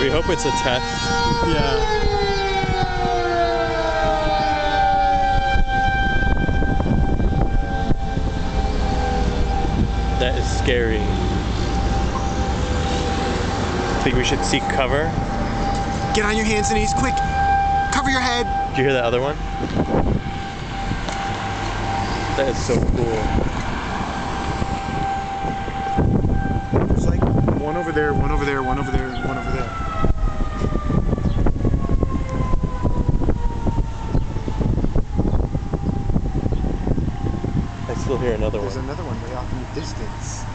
We hope it's a test. Yeah. That is scary. Think we should seek cover? Get on your hands and knees, quick! Cover your head! Did you hear that other one? That is so cool. There's like one over there, one over there, one over there, and one over there. I still hear another one. There's another one way off in the distance.